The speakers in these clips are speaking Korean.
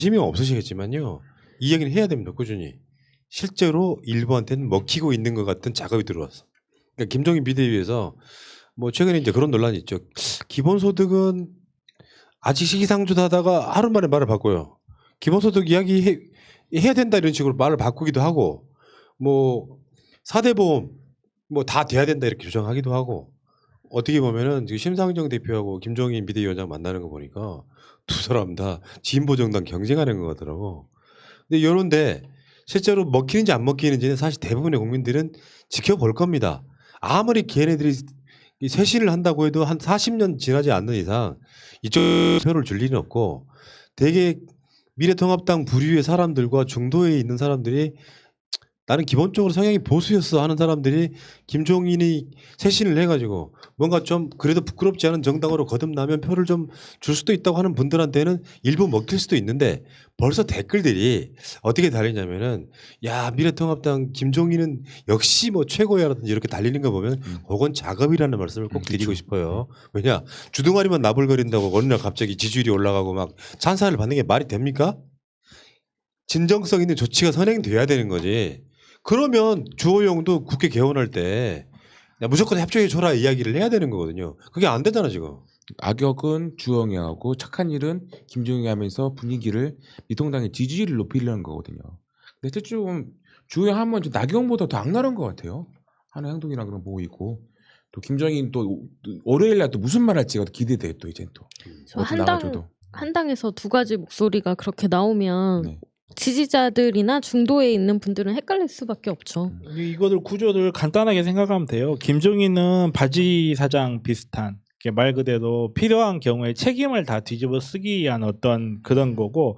관심이 없으시겠지만요. 이 얘기는 해야 됩니다. 꾸준히. 실제로 일부한테는 먹히고 있는 것 같은 작업이 들어왔어. 그러니까 김종인 비대위에서 뭐 최근에 이제 그런 논란이 있죠. 기본소득은 아직 시기상조하다가 하루 만에 말을 바꿔요. 기본소득 이야기 해야 된다 이런 식으로 말을 바꾸기도 하고 뭐 4대 보험 뭐 다 돼야 된다 이렇게 주장하기도 하고 어떻게 보면은 지금 심상정 대표하고 김종인 비대위원장 만나는 거 보니까 두 사람 다 진보정당 경쟁하는 것 같더라고. 근데 이런데 실제로 먹히는지 안 먹히는지는 사실 대부분의 국민들은 지켜볼 겁니다. 아무리 걔네들이 이 쇄신을 한다고 해도 한 40년 지나지 않는 이상 이쪽 표를 줄 일은 없고 되게 미래통합당 부류의 사람들과 중도에 있는 사람들이 나는 기본적으로 성향이 보수였어 하는 사람들이 김종인이 쇄신을 해가지고 뭔가 좀 그래도 부끄럽지 않은 정당으로 거듭나면 표를 좀 줄 수도 있다고 하는 분들한테는 일부 먹힐 수도 있는데 벌써 댓글들이 어떻게 달리냐면은 야 미래통합당 김종인은 역시 뭐 최고야라든지 이렇게 달리는 거 보면 그건 작업이라는 말씀을 꼭 드리고 싶어요. 왜냐 주둥아리만 나불거린다고 어느 날 갑자기 지지율이 올라가고 막 찬사를 받는 게 말이 됩니까? 진정성 있는 조치가 선행돼야 되는 거지. 그러면 주호영도 국회 개원할 때 야, 무조건 협조해 줘라 이야기를 해야 되는 거거든요. 그게 안 되잖아 지금. 악역은 주영이하고 착한 일은 김종인이 하면서 분위기를 미통당의 지지율을 높이려는 거거든요. 근데 실제로 주영 하면 나경원보다 더 악랄한 것 같아요. 하는 행동이랑 그런 보이고 또 김종인 또 월요일 날 또 무슨 말 할지가 기대돼 또 이제 또. 한당에서 두 가지 목소리가 그렇게 나오면 네. 지지자들이나 중도에 있는 분들은 헷갈릴 수밖에 없죠. 이거들 구조를 간단하게 생각하면 돼요. 김종인은 바지 사장 비슷한 말 그대로 필요한 경우에 책임을 다 뒤집어 쓰기 위한 어떤 그런 거고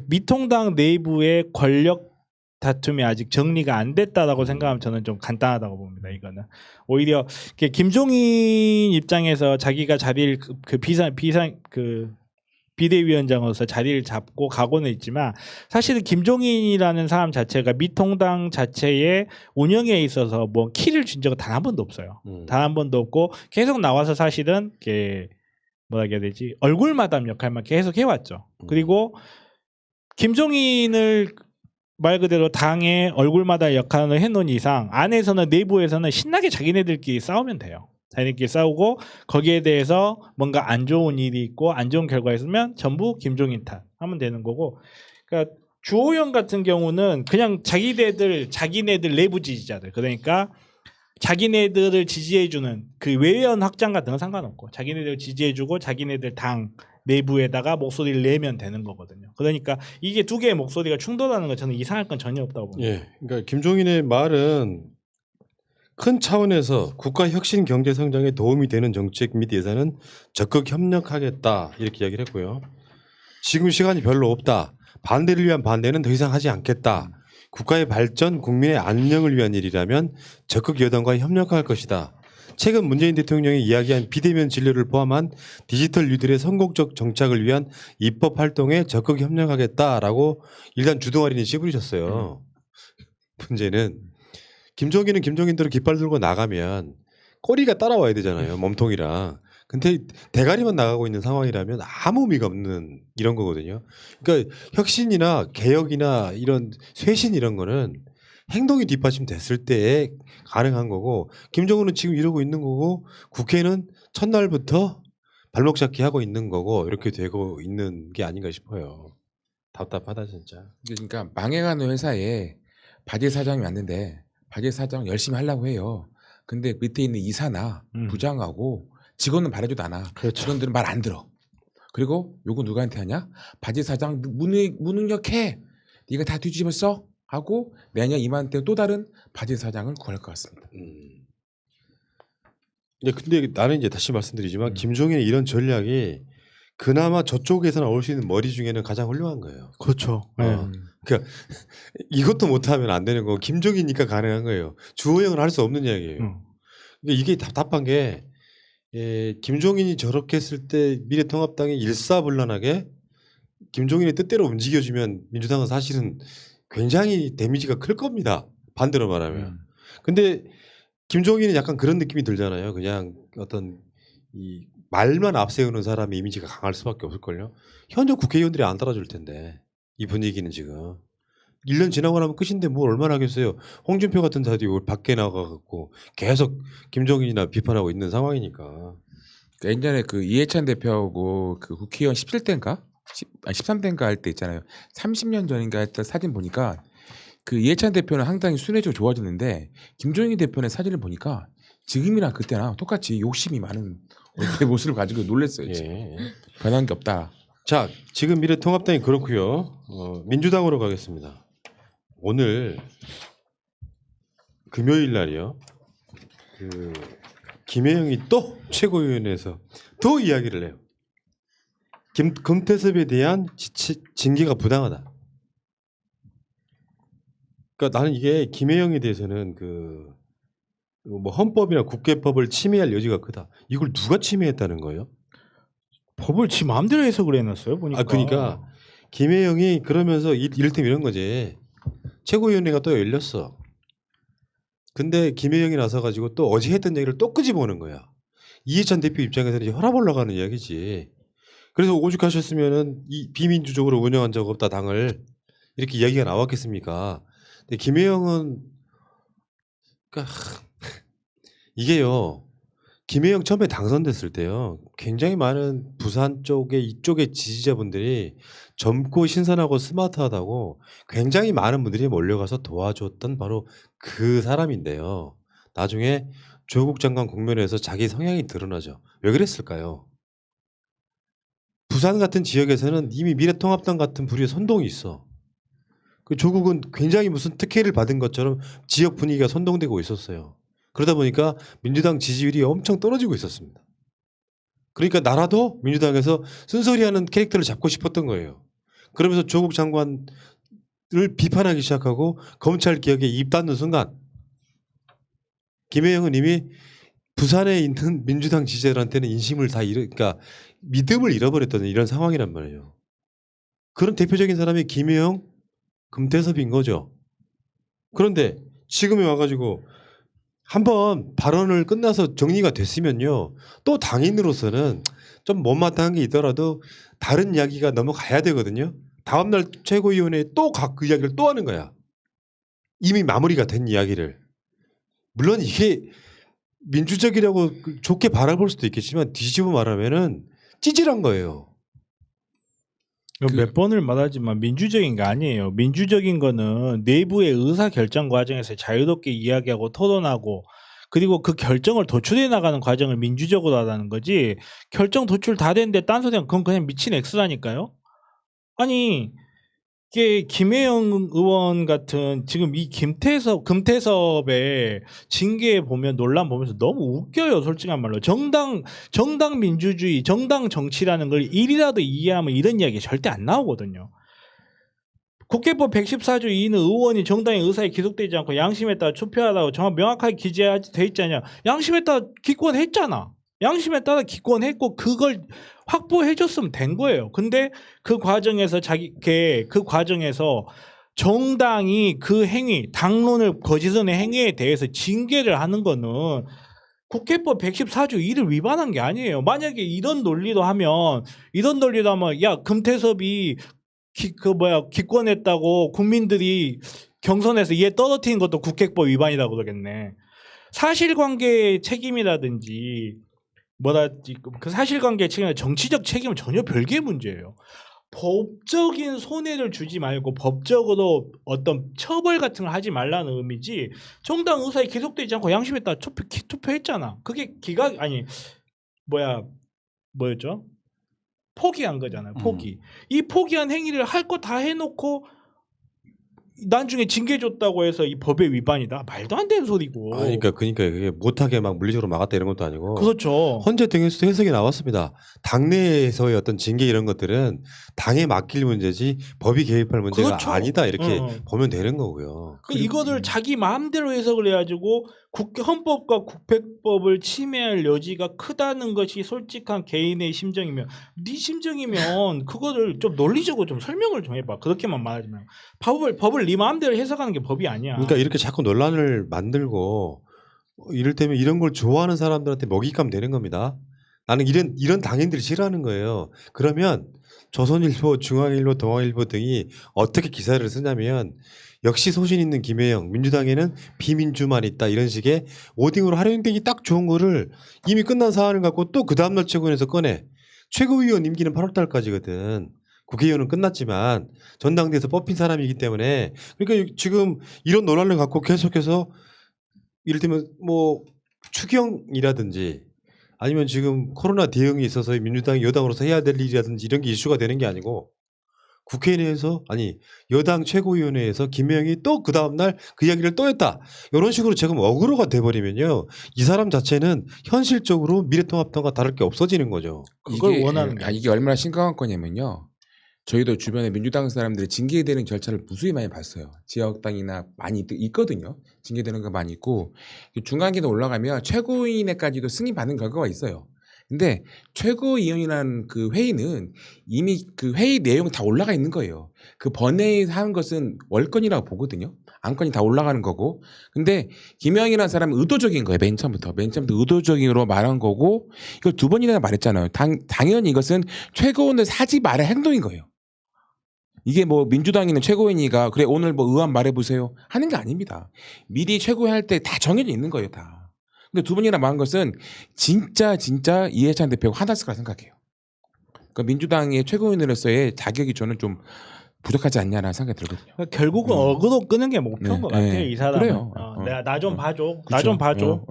미통당 내부의 권력 다툼이 아직 정리가 안 됐다라고 생각하면 저는 좀 간단하다고 봅니다. 이거는 오히려 김종인 입장에서 자기가 자리를 비대위원장으로서 자리를 잡고 가고는 있지만 사실은 김종인이라는 사람 자체가 미통당 자체의 운영에 있어서 뭐 키를 준 적은 단 한 번도 없어요. 단 한 번도 없고 계속 나와서 사실은 뭐라 해야 되지 얼굴 마담 역할만 계속 해왔죠. 그리고 김종인을 말 그대로 당의 얼굴 마담 역할을 해놓은 이상 안에서는 내부에서는 신나게 자기네들끼리 싸우면 돼요. 자기네끼리 싸우고 거기에 대해서 뭔가 안 좋은 일이 있고 안 좋은 결과가 있으면 전부 김종인 탓 하면 되는 거고 그러니까 주호영 같은 경우는 그냥 자기네들 내부 지지자들 그러니까 자기네들을 지지해주는 그 외연 확장 같은 건 상관없고 자기네들 지지해주고 자기네들 당 내부에다가 목소리를 내면 되는 거거든요. 그러니까 이게 두 개의 목소리가 충돌하는 건 저는 이상할 건 전혀 없다고 봅니다. 예, 그러니까 김종인의 말은 큰 차원에서 국가 혁신 경제 성장에 도움이 되는 정책 및 예산은 적극 협력하겠다 이렇게 이야기를 했고요. 지금 시간이 별로 없다. 반대를 위한 반대는 더 이상 하지 않겠다. 국가의 발전, 국민의 안녕을 위한 일이라면 적극 여당과 협력할 것이다. 최근 문재인 대통령이 이야기한 비대면 진료를 포함한 디지털 뉴딜의 성공적 정착을 위한 입법 활동에 적극 협력하겠다라고 일단 주둥아리는 씹으셨어요. 문제는 김종인은 김종인대로 깃발 들고 나가면 꼬리가 따라와야 되잖아요. 몸통이랑. 근데 대가리만 나가고 있는 상황이라면 아무 의미가 없는 이런 거거든요. 그러니까 혁신이나 개혁이나 이런 쇄신 이런 거는 행동이 뒷받침됐을 때 가능한 거고 김정은은 지금 이러고 있는 거고 국회는 첫날부터 발목 잡기 하고 있는 거고 이렇게 되고 있는 게 아닌가 싶어요. 답답하다 진짜. 그러니까 망해가는 회사에 바지 사장이 왔는데 바지 사장 열심히 하려고 해요. 근데 밑에 있는 이사나 부장하고 직원은 말해줘도 안 와. 그렇죠. 직원들은 말 안 들어. 그리고 요거 누구한테 하냐? 바지 사장 무능력해. 네가 다 뒤집었어? 하고 내년 이맘때 또 다른 바지 사장을 구할 것 같습니다. 근데 나는 이제 다시 말씀드리지만 김종인의 이런 전략이 그나마 저쪽에서 나올 수 있는 머리 중에는 가장 훌륭한 거예요. 그렇죠. 그러니까 이것도 못하면 안 되는 거고 김종인이니까 가능한 거예요. 주호영은 할 수 없는 이야기예요. 그러니까 이게 답답한 게 김종인이 저렇게 했을 때 미래통합당이 일사불란하게 김종인의 뜻대로 움직여주면 민주당은 사실은 굉장히 데미지가 클 겁니다. 반대로 말하면. 근데 김종인은 약간 그런 느낌이 들잖아요. 그냥 어떤 이 말만 앞세우는 사람의 이미지가 강할 수밖에 없을걸요. 현역 국회의원들이 안 따라줄 텐데. 이 분위기는 지금 1년 지나고 나면 끝인데 뭘 얼마나 하겠어요. 홍준표 같은 사람이 밖에 나가갖고 계속 김종인이나 비판하고 있는 상황이니까. 그러니까 예전에 그 이해찬 대표하고 그 국회의원 17대인가 13대인가 할 때 있잖아요. 30년 전인가 했던 사진 보니까 그 이해찬 대표는 상당히 순해지고 좋아졌는데 김종인 대표의 사진을 보니까 지금이랑 그때랑 똑같이 욕심이 많은 얼굴의 모습을 가지고 놀랐어요. 지금. 예. 변한 게 없다. 자, 지금 미래통합당이 그렇고요. 민주당으로 가겠습니다. 오늘 금요일 날이요. 그 김혜영이 또 최고위원회에서 또 이야기를 해요. 금태섭에 대한 징계가 부당하다. 그러니까 나는 이게 김혜영에 대해서는 그 뭐 헌법이나 국회법을 침해할 여지가 크다. 이걸 누가 침해했다는 거예요? 법을 지 마음대로 해석을 해놨어요. 보니까. 그러니까 김혜영이 그러면서 이를테면 이런 거지. 최고위원회가 또 열렸어. 근데 김혜영이 나서 가지고 또 어제 했던 얘기를 또 끄집어오는 거야. 이해찬 대표 입장에서는 이제 혈압 올라가는 이야기지. 그래서 오죽하셨으면은 이 비민주적으로 운영한 적 없다 당을 이렇게 이야기가 나왔겠습니까? 근데 김혜영은 그러니까 이게요. 김혜영 처음에 당선됐을 때요. 굉장히 많은 부산 쪽에 이쪽의 지지자분들이 젊고 신선하고 스마트하다고 굉장히 많은 분들이 몰려가서 도와줬던 바로 그 사람인데요. 나중에 조국 장관 국면에서 자기 성향이 드러나죠. 왜 그랬을까요? 부산 같은 지역에서는 이미 미래통합당 같은 부류의 선동이 있어. 그 조국은 굉장히 무슨 특혜를 받은 것처럼 지역 분위기가 선동되고 있었어요. 그러다 보니까 민주당 지지율이 엄청 떨어지고 있었습니다. 그러니까 나라도 민주당에서 쓴소리하는 캐릭터를 잡고 싶었던 거예요. 그러면서 조국 장관을 비판하기 시작하고 검찰 개혁에 입 닫는 순간 김혜영은 이미 부산에 있는 민주당 지지자들한테는 인심을 다 그러니까 믿음을 잃어버렸던 이런 상황이란 말이에요. 그런 대표적인 사람이 김혜영, 금태섭인 거죠. 그런데 지금에 와가지고 한번 발언을 끝나서 정리가 됐으면요. 또 당인으로서는 좀 못마땅한 게 있더라도 다른 이야기가 넘어가야 되거든요. 다음날 최고위원회에 또 그 이야기를 또 하는 거야. 이미 마무리가 된 이야기를. 물론 이게 민주적이라고 좋게 바라볼 수도 있겠지만 뒤집어 말하면은 찌질한 거예요. 몇 번을 말하지만 민주적인 게 아니에요. 민주적인 거는 내부의 의사 결정 과정에서 자유롭게 이야기하고 토론하고 그리고 그 결정을 도출해 나가는 과정을 민주적으로 하라는 거지. 결정 도출 다 됐는데 딴소리하면 그건 그냥 미친 X라니까요. 아니 이게 김혜영 의원 같은 지금 이 금태섭의 징계 보면 논란 보면서 너무 웃겨요. 솔직한 말로 정당 민주주의, 정당 정치라는 걸 일이라도 이해하면 이런 이야기 절대 안 나오거든요. 국회법 114조 2는 의원이 정당의 의사에 기속되지 않고 양심에 따라 투표하라고 정말 명확하게 기재돼 있잖아요. 양심에 따라 기권했잖아. 양심에 따라 기권했고 그걸 확보해줬으면 된 거예요. 근데 그 과정에서 그 과정에서 정당이 그 행위, 당론을 거짓은 행위에 대해서 징계를 하는 거는 국회법 114조 2를 위반한 게 아니에요. 만약에 이런 논리로 하면 야 금태섭이 기권했다고 국민들이 경선에서 얘 떨어뜨린 것도 국회법 위반이라고 그러겠네. 사실관계 책임이라든지 그 사실관계 책임이나 정치적 책임은 전혀 별개의 문제예요. 법적인 손해를 주지 말고 법적으로 어떤 처벌 같은 걸 하지 말라는 의미지. 정당 의사에 기속되지 않고 양심에 따라 투표했잖아. 그게 뭐였죠? 포기한 거잖아요. 포기. 이 포기한 행위를 할 거 다 해놓고 나중에 징계 줬다고 해서 이 법의 위반이다. 말도 안 되는 소리고. 그러니까 그게 못하게 막 물리적으로 막았다 이런 것도 아니고. 그렇죠. 헌재 등에서도 해석이 나왔습니다. 당내에서의 어떤 징계 이런 것들은 당에 맡길 문제지 법이 개입할 문제가 그렇죠. 아니다 이렇게 보면 되는 거고요. 이거를 자기 마음대로 해석을 해가지고 헌법과 국회법을 침해할 여지가 크다는 것이 솔직한 개인의 심정이면 네 심정이면 그거를 좀 논리적으로 좀 설명을 좀 해봐. 그렇게만 말하지 말고 법을 네 마음대로 해석하는 게 법이 아니야. 그러니까 이렇게 자꾸 논란을 만들고 이를테면 이런 걸 좋아하는 사람들한테 먹잇감 되는 겁니다. 나는 이런 당인들 싫어하는 거예요. 그러면 조선일보, 중앙일보, 동아일보 등이 어떻게 기사를 쓰냐면 역시 소신 있는 김혜영, 민주당에는 비민주만 있다 이런 식의 워딩으로 활용되기 딱 좋은 거를 이미 끝난 사안을 갖고 또 그 다음날 최고위원회에서 꺼내. 최고위원 임기는 8월 달까지거든. 국회의원은 끝났지만 전당대회에서 뽑힌 사람이기 때문에 그러니까 지금 이런 논란을 갖고 계속해서 이를테면 뭐 추경이라든지 아니면 지금 코로나 대응이 있어서 민주당이 여당으로서 해야 될 일이라든지 이런 게 이슈가 되는 게 아니고 국회 내에서 아니 여당 최고위원회에서 김영이 또 그 다음날 그 이야기를 또 했다. 이런 식으로 지금 어그로가 돼버리면요. 이 사람 자체는 현실적으로 미래통합당과 다를 게 없어지는 거죠. 그걸 원하는 게 이게 얼마나 심각한 거냐면요. 저희도 주변에 민주당 사람들이 징계되는 절차를 무수히 많이 봤어요. 지역당이나 많이 있거든요. 징계되는 거 많이 있고 중간계도 올라가면 최고위원회까지도 승인받는 결과가 있어요. 근데 최고위원이라는 그 회의는 이미 그 회의 내용 다 올라가 있는 거예요. 그 번회의 하는 것은 월권이라고 보거든요. 안건이 다 올라가는 거고. 근데 김영이라는 사람은 의도적인 거예요. 맨 처음부터 의도적으로 말한 거고 이걸 두 번이나 말했잖아요. 당연히 이것은 최고위원을 사지 말아야 행동인 거예요. 이게 뭐 민주당이나 최고위원이가 그래 오늘 뭐 의원 말해보세요 하는 게 아닙니다. 미리 최고위 할 때 다 정해져 있는 거예요. 다. 근데 두 번이나 말한 것은 진짜 이해찬 대표가 화났을 거라 생각해요. 그러니까 민주당의 최고위원으로서의 자격이 저는 좀 부족하지 않냐라는 생각이 들거든요. 그러니까 결국은 어그로 끄는 게 목표인 것 같아요. 이 사람은. 그래요. 내가 나 좀 봐줘. 나 좀 봐줘.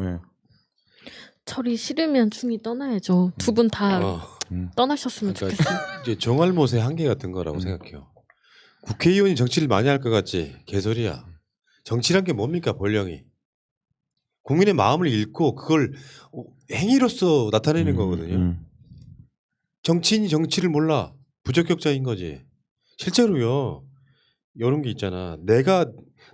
철이 싫으면 중이 떠나야죠. 두 분 다 떠나셨으면 그러니까 좋겠어요. 이제 정알못의 한계 같은 거라고 생각해요. 국회의원이 정치를 많이 할 것 같지? 개소리야. 정치란 게 뭡니까 본령이. 국민의 마음을 읽고 그걸 행위로서 나타내는 거거든요. 정치인이 정치를 몰라. 부적격자인 거지. 실제로요. 이런 게 있잖아.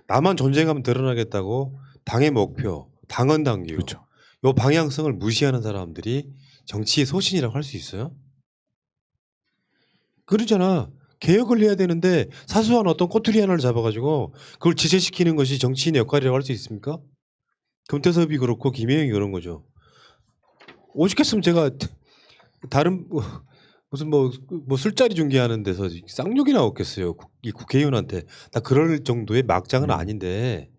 나만 존재감을 드러나겠다고 당의 목표, 당헌 당규, 그렇죠. 요 방향성을 무시하는 사람들이 정치의 소신이라고 할 수 있어요? 그러잖아. 개혁을 해야 되는데 사소한 어떤 꼬투리 하나를 잡아가지고 그걸 지체시키는 것이 정치인의 역할이라고 할 수 있습니까? 금태섭이 그렇고 김혜영이 그런 거죠. 오죽했으면 제가 다른 무슨 뭐 술자리 중계하는 데서 쌍욕이나 먹겠어요. 이 국회의원한테. 다 그럴 정도의 막장은 아닌데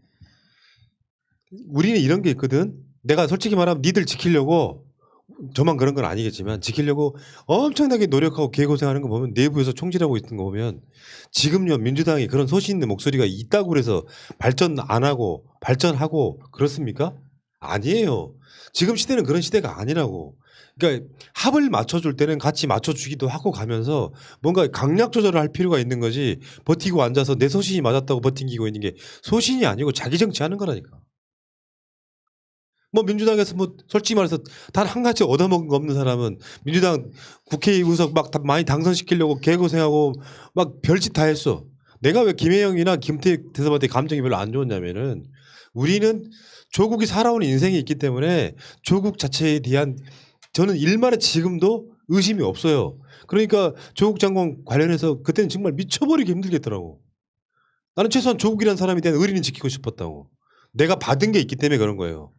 우리는 이런 게 있거든. 내가 솔직히 말하면 니들 지키려고 저만 그런 건 아니겠지만 지키려고 엄청나게 노력하고 개고생하는 거 보면 내부에서 총질하고 있는 거 보면 지금요 민주당이 그런 소신 있는 목소리가 있다고 그래서 발전 안 하고 발전하고 그렇습니까? 아니에요. 지금 시대는 그런 시대가 아니라고. 그러니까 합을 맞춰줄 때는 같이 맞춰주기도 하고 가면서 뭔가 강약 조절을 할 필요가 있는 거지 버티고 앉아서 내 소신이 맞았다고 버티고 있는 게 소신이 아니고 자기 정치하는 거라니까. 뭐 민주당에서 뭐 솔직히 말해서 단 한 가지 얻어먹은 거 없는 사람은 민주당 국회의석 막 많이 당선시키려고 개고생하고 막 별짓 다 했어. 내가 왜 김혜영이나 김태섭한테 감정이 별로 안 좋았냐면은 우리는 조국이 살아온 인생이 있기 때문에 조국 자체에 대한 저는 일말의 지금도 의심이 없어요. 그러니까 조국 장관 관련해서 그때는 정말 미쳐버리기 힘들겠더라고. 나는 최소한 조국이라는 사람에 대한 의리는 지키고 싶었다고. 내가 받은 게 있기 때문에 그런 거예요.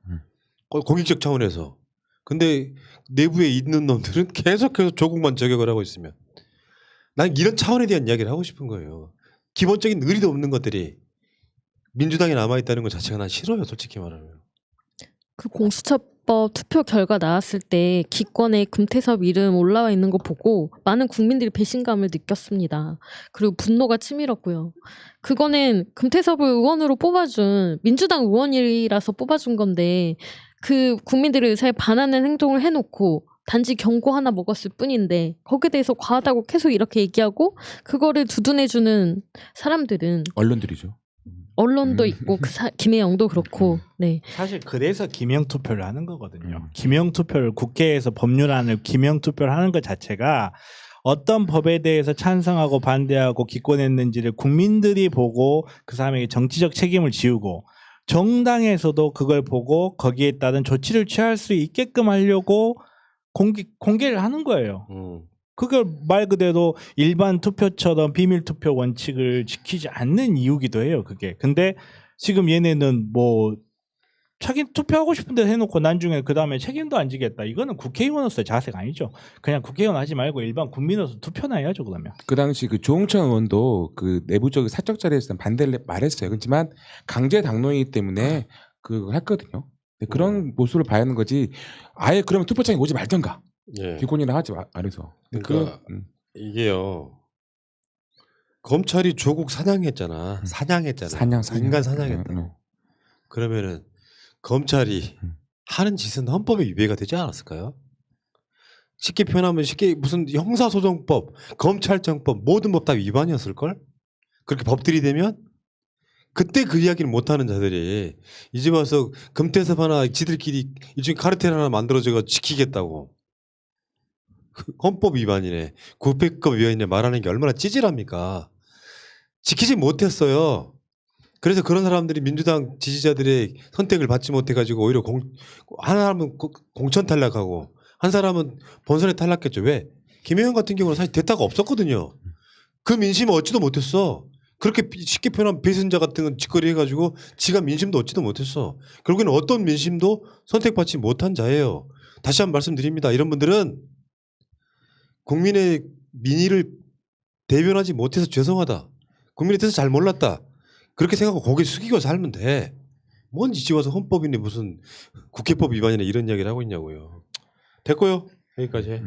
공익적 차원에서. 근데 내부에 있는 놈들은 계속해서 조국만 저격을 하고 있으면 난 이런 차원에 대한 이야기를 하고 싶은 거예요. 기본적인 의리도 없는 것들이 민주당에 남아있다는 것 자체가 난 싫어요. 솔직히 말하면. 그 공수처법 투표 결과 나왔을 때 기권에 금태섭 이름 올라와 있는 거 보고 많은 국민들이 배신감을 느꼈습니다. 그리고 분노가 치밀었고요. 그거는 금태섭을 의원으로 뽑아준 민주당 의원이라서 뽑아준 건데 그 국민들의 의사에 반하는 행동을 해놓고 단지 경고 하나 먹었을 뿐인데 거기에 대해서 과하다고 계속 이렇게 얘기하고 그거를 두둔해주는 사람들은 언론들이죠. 언론도 있고 김혜영도 그렇고 네. 사실 그래서 기명 투표를 하는 거거든요. 기명 투표를 국회에서 법률안을 기명 투표를 하는 것 자체가 어떤 법에 대해서 찬성하고 반대하고 기권했는지를 국민들이 보고 그 사람에게 정치적 책임을 지우고 정당에서도 그걸 보고 거기에 따른 조치를 취할 수 있게끔 하려고 공개를 하는 거예요. 그걸 말 그대로 일반 투표처럼 비밀 투표 원칙을 지키지 않는 이유기도 해요. 그게. 근데 지금 얘네는 뭐 자기 투표하고 싶은 데 해놓고 나중에 그 다음에 책임도 안 지겠다. 이거는 국회의원으로서의 자세가 아니죠. 그냥 국회의원 하지 말고 일반 국민으로서 투표나 해야죠. 그러면. 그 당시 그 조홍천 의원도 그 내부적 사적 자리에서 반대를 말했어요. 그렇지만 강제 당론이기 때문에 그걸 했거든요. 그런 모습을 봐야 하는 거지. 아예 그러면 투표장에 오지 말던가. 예. 비권이나 하지 말해서. 그러니까 이게요. 검찰이 조국 사냥했잖아. 사냥했잖아. 인간 사냥했다. 그러면은 검찰이 하는 짓은 헌법에 위배가 되지 않았을까요? 쉽게 표현하면 쉽게 무슨 형사소송법, 검찰청법 모든 법 다 위반이었을 걸? 그렇게 법들이 되면 그때 그 이야기를 못하는 자들이 이제 와서 금태섭 하나 지들끼리 일종의 카르텔 하나 만들어져가 지키겠다고 헌법 위반이네, 국회법 위반이네 말하는 게 얼마나 찌질합니까? 지키지 못했어요. 그래서 그런 사람들이 민주당 지지자들의 선택을 받지 못해가지고 오히려 한 사람은 공천 탈락하고 한 사람은 본선에 탈락했죠. 왜? 김혜영 같은 경우는 사실 대타가 없었거든요. 그 민심을 얻지도 못했어. 그렇게 쉽게 표현하면 배신자 같은 건 짓거리 해가지고 지가 민심도 얻지도 못했어. 결국에는 어떤 민심도 선택받지 못한 자예요. 다시 한번 말씀드립니다. 이런 분들은 국민의 민의를 대변하지 못해서 죄송하다. 국민의 뜻을 잘 몰랐다. 그렇게 생각하고 고개 숙이고 살면 돼. 뭔 이제 와서 헌법이니 무슨 국회법 위반이나 이런 이야기를 하고 있냐고요. 됐고요. 여기까지 해.